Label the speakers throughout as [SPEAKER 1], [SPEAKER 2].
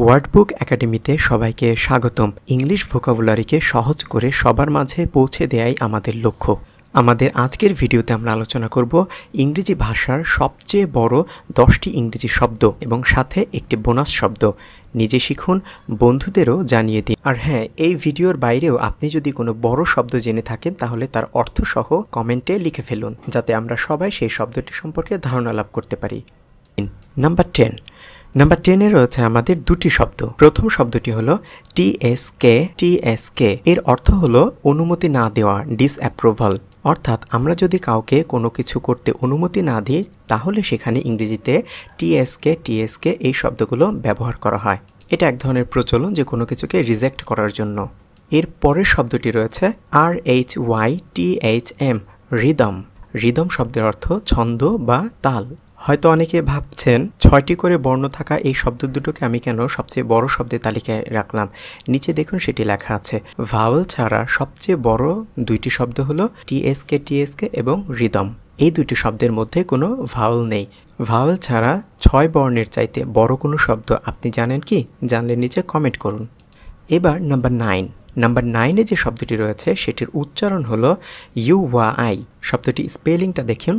[SPEAKER 1] ওয়ার্ডবুক একাডেমিতে সবাইকে স্বাগতম। ইংলিশ ভোকাবুলারিকে সহজ করে সবার মাঝে পৌঁছে দেয়াই আমাদের লক্ষ্য। আমাদের আজকের ভিডিওতে আমরা আলোচনা করব ইংরেজি ভাষার সবচেয়ে বড় 10টি ইংরেজি শব্দ এবং সাথে একটি বোনাস শব্দ। নিজে শিখুন, বন্ধুদেরও জানিয়ে দিন। আর হ্যাঁ, এই ভিডিওর বাইরেও আপনি যদি কোনো বড় শব্দ জেনে থাকেন তাহলে তার অর্থসহ কমেন্টে লিখে ফেলুন, যাতে আমরা সবাই সেই শব্দটি সম্পর্কে ধারণা লাভ করতে পারি। নাম্বার 10 নাম্বার 10-এ রয়েছে আমাদের দুটি শব্দ। প্রথম শব্দটি হলো টিএসকে। এর অর্থ হলো অনুমতি না দেওয়া, ডিসঅ্যাপ্রুভাল। অর্থাৎ আমরা যদি কাউকে কোনো কিছু করতে অনুমতি না দিই তাহলে সেখানে ইংরেজিতে টিএসকে এই শব্দগুলো ব্যবহার করা হয়। এটা এক ধরনের প্রচলন যে কোনো কিছুকে রিজেক্ট করার জন্য। এর পরের শব্দটি রয়েছে RHYTHM, রিদম শব্দের অর্থ ছন্দ বা তাল। হয়তো অনেকে ভাবছেন 6টি করে বর্ণ থাকা এই শব্দ দুটোকে আমি কেন সবচেয়ে বড় শব্দের তালিকায় রাখলাম। নিচে দেখুন সেটি লেখা আছে। ভাওয়েল ছাড়া সবচেয়ে বড় দুইটি শব্দ হলো টিএসকে এবং রিদম। এই দুইটি শব্দের মধ্যে কোনো ভাওয়েল নেই। ভাওয়েল ছাড়া 6 বর্ণের চাইতে বড় কোনো শব্দ আপনি জানেন কি? জানলে নিচে কমেন্ট করুন। এবার নাম্বার 9-এ যে শব্দটি রয়েছে সেটির উচ্চারণ হলো UY। শব্দটি স্পেলিংটা দেখুন,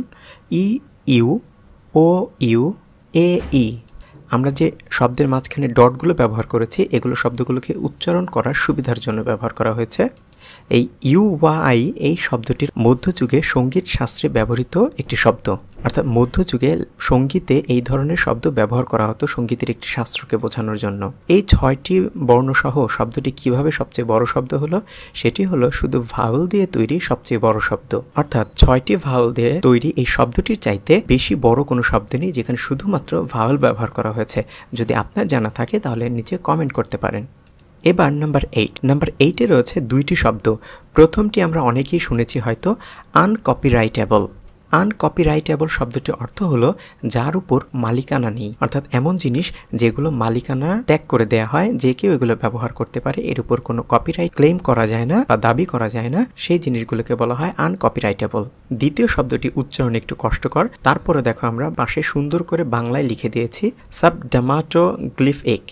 [SPEAKER 1] EUOUAE। আমরা যে শব্দের মাঝখানে ডটগুলো ব্যবহার করেছি এগুলো শব্দগুলোকে উচ্চারণ করার সুবিধার জন্য ব্যবহার করা হয়েছে। এই UY এই শব্দটির মধ্যযুগে সঙ্গীত শাস্ত্রে ব্যবহৃত একটি শব্দ। অর্থাৎ মধ্যযুগে সঙ্গীতে এই ধরনের শব্দ ব্যবহার করা হতো সঙ্গীতের একটি শাস্ত্রকে বোঝানোর জন্য। এই 6টি বর্ণসহ শব্দটি কিভাবে সবচেয়ে বড় শব্দ হলো? সেটি হলো শুধু ভাওয়েল দিয়ে তৈরি সবচেয়ে বড় শব্দ। অর্থাৎ 6টি ভাওয়েল দিয়ে তৈরি এই শব্দটির চাইতে বেশি বড় কোনো শব্দ নেই যেখানে শুধুমাত্র ভাওয়েল ব্যবহার করা হয়েছে। যদি আপনার জানা থাকে তাহলে নিচে কমেন্ট করতে পারেন। এবার নাম্বার 8-এ রয়েছে দুইটি শব্দ। প্রথমটি আমরা অনেকেই শুনেছি হয়তো, আনকপিরাইটেবল শব্দটির অর্থ হলো যার উপর মালিকানা নেই। অর্থাৎ এমন জিনিস যেগুলো মালিকানা ত্যাগ করে দেয়া হয়, যে কেউ এগুলো ব্যবহার করতে পারে, এর উপর কোনো কপিরাইট ক্লেম করা যায় না বা দাবি করা যায় না, সেই জিনিসগুলোকে বলা হয় আনকপিরাইটেবল। দ্বিতীয় শব্দটি উচ্চারণ একটু কষ্টকর, তারপরে দেখো আমরা পাশে সুন্দর করে বাংলায় লিখে দিয়েছি সাবডার্মাটোগ্লিফিক।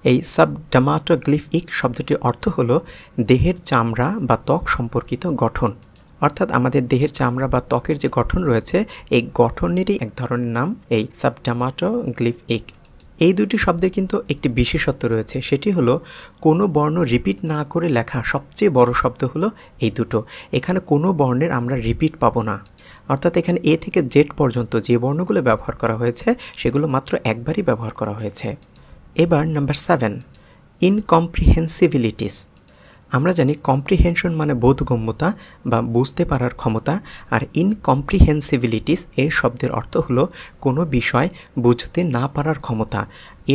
[SPEAKER 1] এই সাবডার্মাটোগ্লিফিক শব্দটির অর্থ হলো দেহের চামড়া বা ত্বক সম্পর্কিত গঠন। অর্থাৎ আমাদের দেহের চামড়া বা ত্বকের যে গঠন রয়েছে এই গঠনেরই এক ধরনের নাম এই সাবডার্মাটোগ্লিফিক। এই দুটি শব্দের কিন্তু একটি বিশেষত্ব রয়েছে, সেটি হলো কোনো বর্ণ রিপিট না করে লেখা সবচেয়ে বড় শব্দ হলো এই দুটো। এখানে কোনো বর্ণের আমরা রিপিট পাবো না। অর্থাৎ এখানে A থেকে Z পর্যন্ত যে বর্ণগুলো ব্যবহার করা হয়েছে সেগুলো মাত্র একবারই ব্যবহার করা হয়েছে। এবার নাম্বার 7, ইনকম্প্রিহেন্সিবিলিটিস। আমরা জানি কম্প্রিহেনশন মানে বোধগম্যতা বা বুঝতে পারার ক্ষমতা, আর ইনকম্প্রিহেন্সিবিলিটিস এর শব্দের অর্থ হলো কোনো বিষয় বুঝতে না পারার ক্ষমতা।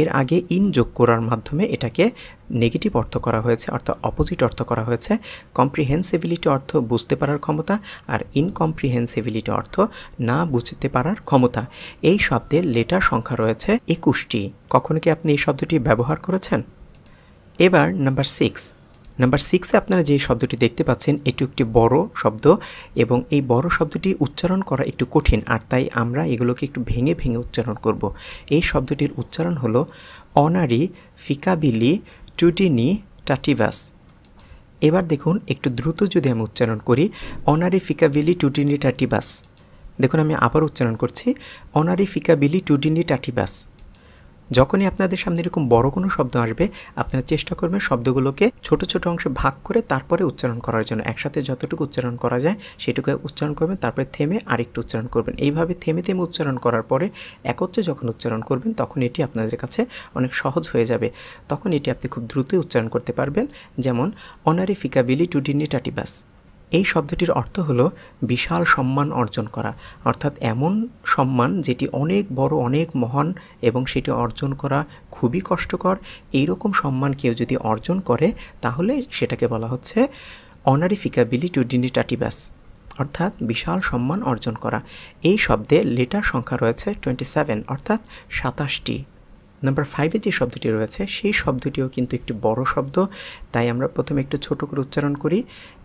[SPEAKER 1] এর আগে ইন যোগ করার মাধ্যমে এটাকে নেগেটিভ অর্থ করা হয়েছে, অর্থাৎ অপোজিট অর্থ করা হয়েছে। কম্প্রিহেন্সিবিলিটি অর্থ বুঝতে পারার ক্ষমতা, আর ইনকম্প্রিহেন্সিবিলিটি অর্থ না বুঝতে পারার ক্ষমতা। এই শব্দের লেটার সংখ্যা রয়েছে 21টি। কখনো কি আপনি এই শব্দটি ব্যবহার করেছেন? এবার নাম্বার 6-এ আপনারা যে শব্দটি দেখতে পাচ্ছেন এটি একটি বড় শব্দ এবং এই বড় শব্দটি উচ্চারণ করা একটু কঠিন, আর তাই আমরা এগুলোকে একটু ভেঙে ভেঙে উচ্চারণ করব। এই শব্দটির উচ্চারণ হলো অনারি ফিকাবিলি টুডিনি টাটিভাস। এবার দেখুন একটু দ্রুত যদি আমি উচ্চারণ করি, অনারি ফিকাবিলি টুডিনি টাটিভাস। দেখুন আমি আবার উচ্চারণ করছি, অনারি ফিকাবিলি টুডিনি টাটিভাস। যখনই আপনাদের সামনে এরকম বড় কোনো শব্দ আসবে আপনারা চেষ্টা করবেন শব্দগুলোকে ছোট ছোট অংশে ভাগ করে তারপরে উচ্চারণ করার জন্য। একসাথে যতটুকু উচ্চারণ করা যায় সেটুকু উচ্চারণ করবেন, তারপরে থেমে আরেকটু উচ্চারণ করবেন। এইভাবে থেমে থেমে উচ্চারণ করার পরে একত্রে যখন উচ্চারণ করবেন তখন এটি আপনাদের কাছে অনেক সহজ হয়ে যাবে। তখন এটি আপনি খুব দ্রুতই উচ্চারণ করতে পারবেন। যেমন অনারি ফিকাবিলি টুডিনি টাটিভাস। এই শব্দটির অর্থ হলো বিশাল সম্মান অর্জন করা, অর্থাৎ এমন সম্মান যেটি অনেক বড়, অনেক মহান এবং সেটি অর্জন করা খুবই কষ্টকর। এইরকম সম্মান কেউ যদি অর্জন করে তাহলে সেটাকে বলা হচ্ছে অনারি ফিকাবিলি টুডিনি টাটিভাস, অর্থাৎ বিশাল সম্মান অর্জন করা। এই শব্দে লেটার সংখ্যা রয়েছে 27, অর্থাৎ 27টি। নাম্বার 5-এ যে শব্দটি রয়েছে সেই শব্দটিও কিন্তু একটি বড় শব্দ, তাই আমরা প্রথমে একটু ছোট করে উচ্চারণ করি,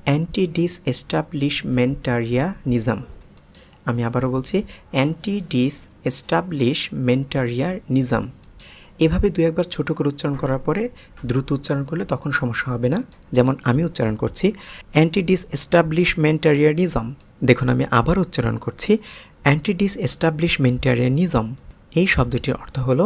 [SPEAKER 1] অ্যান্টি ডিসএস্টাবলিশমেন্টারিয়ানিজম। আমি আবারও বলছি, অ্যান্টি ডিসএস্টাবলিশমেন্টারিয়ানিজম। এভাবে দুই একবার ছোট করে উচ্চারণ করার পরে দ্রুত উচ্চারণ করলে তখন সমস্যা হবে না। যেমন আমি উচ্চারণ করছি অ্যান্টি ডিসএস্টাবলিশমেন্টারিয়ানিজম। দেখুন আমি আবার উচ্চারণ করছি অ্যান্টি ডিসএস্টাবলিশমেন্টারিয়ানিজম। এই শব্দটির অর্থ হলো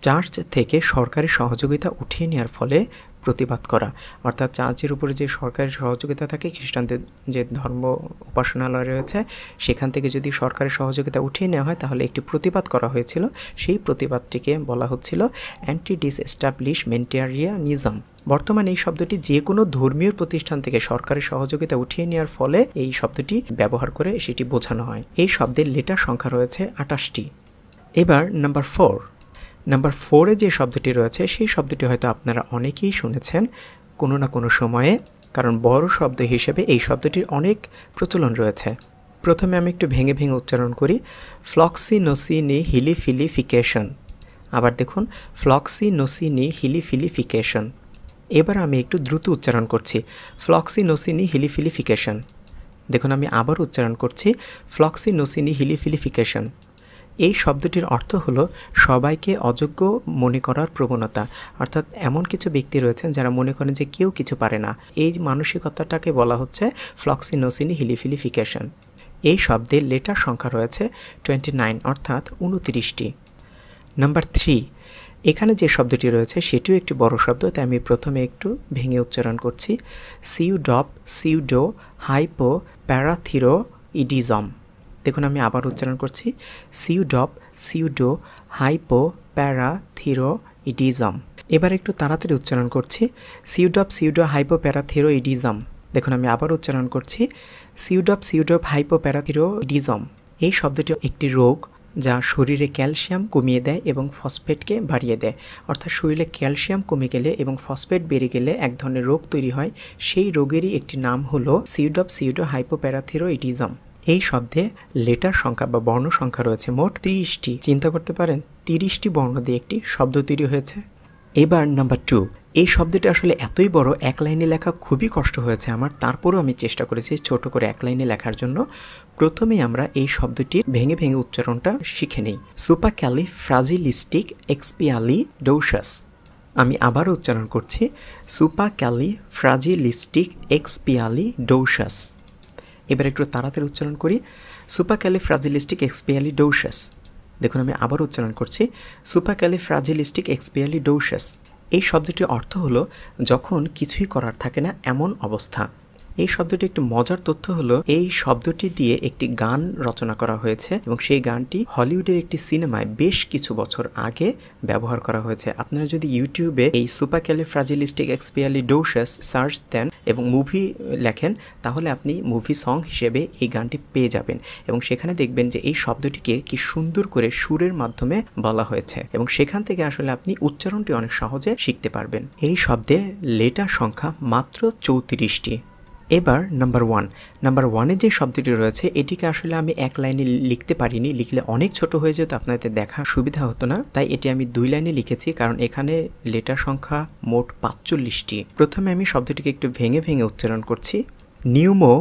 [SPEAKER 1] চার্চ থেকে সরকারি সহযোগিতা উঠিয়ে নেওয়ার ফলে প্রতিবাদ করা। অর্থাৎ চার্চের উপরে যে সরকারি সহযোগিতা থাকে, খ্রিস্টানদের যে ধর্ম উপাসনালয় রয়েছে সেখান থেকে যদি সরকারি সহযোগিতা উঠিয়ে নেওয়া হয় তাহলে একটি প্রতিবাদ করা হয়েছিল। সেই প্রতিবাদটিকে বলা হচ্ছিল অ্যান্টি ডিসএস্টাবলিশমেন্টারিয়ানিজম। বর্তমানে এই শব্দটি যে কোনো ধর্মীয় প্রতিষ্ঠান থেকে সরকারি সহযোগিতা উঠিয়ে নেওয়ার ফলে এই শব্দটি ব্যবহার করে সেটি বোঝানো হয়। এই শব্দের লেটার সংখ্যা রয়েছে 28টি। এবার নাম্বার 4। নাম্বার 4-এ যে শব্দটি রয়েছে সেই শব্দটি হয়তো আপনারা অনেকেই শুনেছেন কোনো না কোনো সময়ে, কারণ বড় শব্দ হিসেবে এই শব্দটির অনেক প্রচলন রয়েছে। প্রথমে আমি একটু ভেঙে ভেঙে উচ্চারণ করি, ফ্লক্সিনোসিনি হিলিফিলিফিকেশন। আবার দেখুন ফ্লক্সিনোসিনি হিলিফিলিফিকেশন। এবার আমি একটু দ্রুত উচ্চারণ করছি, ফ্লক্সিনোসিনি হিলিফিলিফিকেশন। দেখুন আমি আবার উচ্চারণ করছি, ফ্লক্সিনোসিনি হিলিফিলিফিকেশন। এই শব্দটির অর্থ হলো সবাইকে অযোগ্য মনে করার প্রবণতা। অর্থাৎ এমন কিছু ব্যক্তি রয়েছেন যারা মনে করেন যে কেউ কিছু পারে না। এই মানসিকতাটাকে বলা হচ্ছে ফ্লক্সিনোসিনি হিলিফিলিফিকেশন। এই শব্দের লেটার সংখ্যা রয়েছে 29 অর্থাৎ 29টি। নাম্বার 3, এখানে যে শব্দটি রয়েছে সেটিও একটি বড় শব্দ, তাই আমি প্রথমে একটু ভেঙে উচ্চারণ করছি, সিউডো হাইপো প্যারাথিরোইডিজম। দেখুন আমি আবার উচ্চারণ করছি, সিউডো হাইপো প্যারাথিরোইডিজম। এবার একটু তাড়াতাড়ি উচ্চারণ করছি, সিউডো হাইপো প্যারাথিরোইডিজম। দেখুন আমি আবার উচ্চারণ করছি, সিউডো হাইপো প্যারাথিরোইডিজম। এই শব্দটি একটি রোগ যা শরীরে ক্যালসিয়াম কমিয়ে দেয় এবং ফসফেটকে বাড়িয়ে দেয়। অর্থাৎ শরীরে ক্যালসিয়াম কমে গেলে এবং ফসফেট বেড়ে গেলে এক ধরনের রোগ তৈরি হয়। সেই রোগেরই একটি নাম হলো সিউডো হাইপো প্যারাথিরোইডিজম। এই শব্দে লেটার সংখ্যা বা বর্ণ সংখ্যা রয়েছে মোট 30টি। চিন্তা করতে পারেন 30টি বর্ণ দিয়ে একটি শব্দ তৈরি হয়েছে। এবার নাম্বার 2, এই শব্দটি আসলে এতই বড় এক লাইনে লেখা খুবই কষ্ট হয়েছে আমার, তারপরেও আমি চেষ্টা করেছি ছোট করে এক লাইনে লেখার জন্য। প্রথমেই আমরা এই শব্দটির ভেঙে ভেঙে উচ্চারণটা শিখে নেই, সুপারক্যালিফ্রাজিলিস্টিকএক্সপিয়ালিডোসাস। আমি আবার উচ্চারণ করছি, সুপারক্যালিফ্রাজিলিস্টিকএক্সপিয়ালিডোসাস। এবার একটু তাড়াতাড়ি উচ্চারণ করি, সুপারক্যালিফ্রাজিলিস্টিকএক্সপিয়ালিডোসাস। দেখুন আমি আবার উচ্চারণ করছি, সুপারক্যালিফ্রাজিলিস্টিকএক্সপিয়ালিডোসাস। এই শব্দটির অর্থ হলো যখন কিছুই করার থাকে না এমন অবস্থা। এই শব্দটি একটি মজার তথ্য হলো এই শব্দটি দিয়ে একটি গান রচনা করা হয়েছে এবং সেই গানটি হলিউডের একটি সিনেমায় বেশ কিছু বছর আগে ব্যবহার করা হয়েছে। আপনারা যদি ইউটিউবে এই সুপারক্যালিফ্রাজিলিস্টিকএক্সপিয়ালিডোসাস সার্চ দেন এবং মুভি লেখেন তাহলে আপনি মুভি সং হিসেবে এই গানটি পেয়ে যাবেন এবং সেখানে দেখবেন যে এই শব্দটিকে কি সুন্দর করে সুরের মাধ্যমে বলা হয়েছে এবং সেখান থেকে আসলে আপনি উচ্চারণটি অনেক সহজে শিখতে পারবেন। এই শব্দে লেটার সংখ্যা মাত্র 34টি। এবার নাম্বার 1। নাম্বার 1-এ যে শব্দটি রয়েছে এটিকে আসলে আমি এক লাইনে লিখতে পারিনি, লিখলে অনেক ছোট হয়ে যেত, আপনাদের দেখা সুবিধা হতো না, তাই এটি আমি 2 লাইনে লিখেছি কারণ এখানে লেটার সংখ্যা মোট 45টি। প্রথমে আমি শব্দটিকে একটু ভেঙে ভেঙে উচ্চারণ করছি, pneumo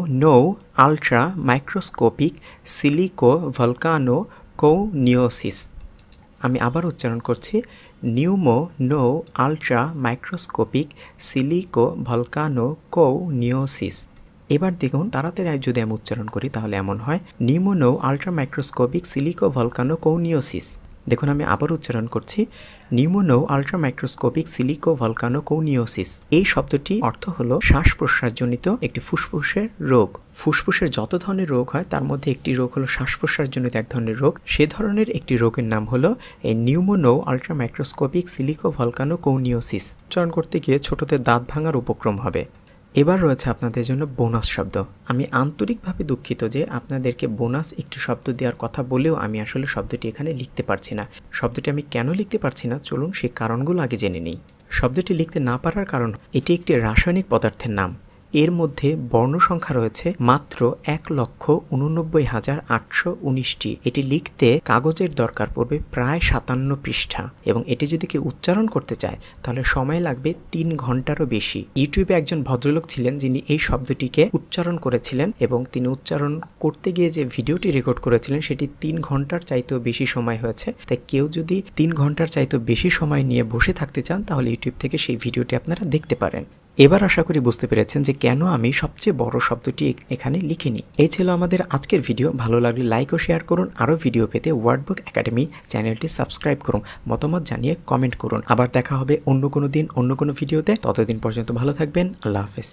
[SPEAKER 1] ultra microscopic silico volcano কৌনিওসিস। আমি আবার উচ্চারণ করছি, pneumonoultramicroscopicsilicovolcanoconiosis. এবার দেখুন তাড়াতাড়ি যদি আমি উচ্চারণ করি তাহলে এমন হয়, pneumonoultramicroscopicsilicovolcanoconiosis. দেখুন আমি আবার উচ্চারণ করছি, pneumonoultramicroscopicsilicovolcanoconiosis. এই শব্দটি অর্থ হলো শ্বাস প্রশ্বাসজনিত একটি ফুসফুসের রোগ। ফুসফুসের যত ধরনের রোগ হয় তার মধ্যে একটি রোগ হলো শ্বাস প্রশ্বাসজনিত এক ধরনের রোগ। সে ধরনের একটি রোগের নাম হলো এই pneumonoultramicroscopicsilicovolcanoconiosis. উচ্চারণ করতে গিয়ে ছোটদের দাঁত ভাঙার উপক্রম হবে। এবার রয়েছে আপনাদের জন্য বোনাস শব্দ। আমি আন্তরিকভাবে দুঃখিত যে আপনাদেরকে বোনাস একটি শব্দ দেওয়ার কথা বলেও আমি আসলে শব্দটি এখানে লিখতে পারছি না। শব্দটি আমি কেন লিখতে পারছি না চলুন সেই কারণগুলো আগে জেনে নিই। শব্দটি লিখতে না পারার কারণ এটি একটি রাসায়নিক পদার্থের নাম এর মধ্যে বর্ণ সংখ্যা রয়েছে মাত্র 1,89,819টি। এটি লিখতে কাগজের দরকার পড়বে প্রায় 57 পৃষ্ঠা, এবং এটি যদি কেউ উচ্চারণ করতে চায় তাহলে সময় লাগবে 3 ঘন্টারও বেশি। ইউটিউবে একজন ভদ্রলোক ছিলেন যিনি এই শব্দটিকে উচ্চারণ করেছিলেন, এবং তিনি উচ্চারণ করতে গিয়ে যে ভিডিওটি রেকর্ড করেছিলেন সেটি 3 ঘন্টার চাইতেও বেশি সময় হয়েছে। তাই কেউ যদি 3 ঘন্টার চাইতেও বেশি সময় নিয়ে বসে থাকতে চান তাহলে ইউটিউব থেকে সেই ভিডিওটি আপনারা দেখতে পারেন। এবার আশা করি বুঝতে পেরেছেন যে কেন আমি সবচেয়ে বড় শব্দটি এখানে লিখিনি। এই ছিল আমাদের আজকের ভিডিও। ভালো লাগলে লাইক ও শেয়ার করুন। আরও ভিডিও পেতে ওয়ার্ডবুক একাডেমি চ্যানেলটি সাবস্ক্রাইব করুন, মতামত জানিয়ে কমেন্ট করুন। আবার দেখা হবে অন্য কোনো দিন অন্য কোনো ভিডিওতে। ততদিন পর্যন্ত ভালো থাকবেন। আল্লাহ হাফেজ।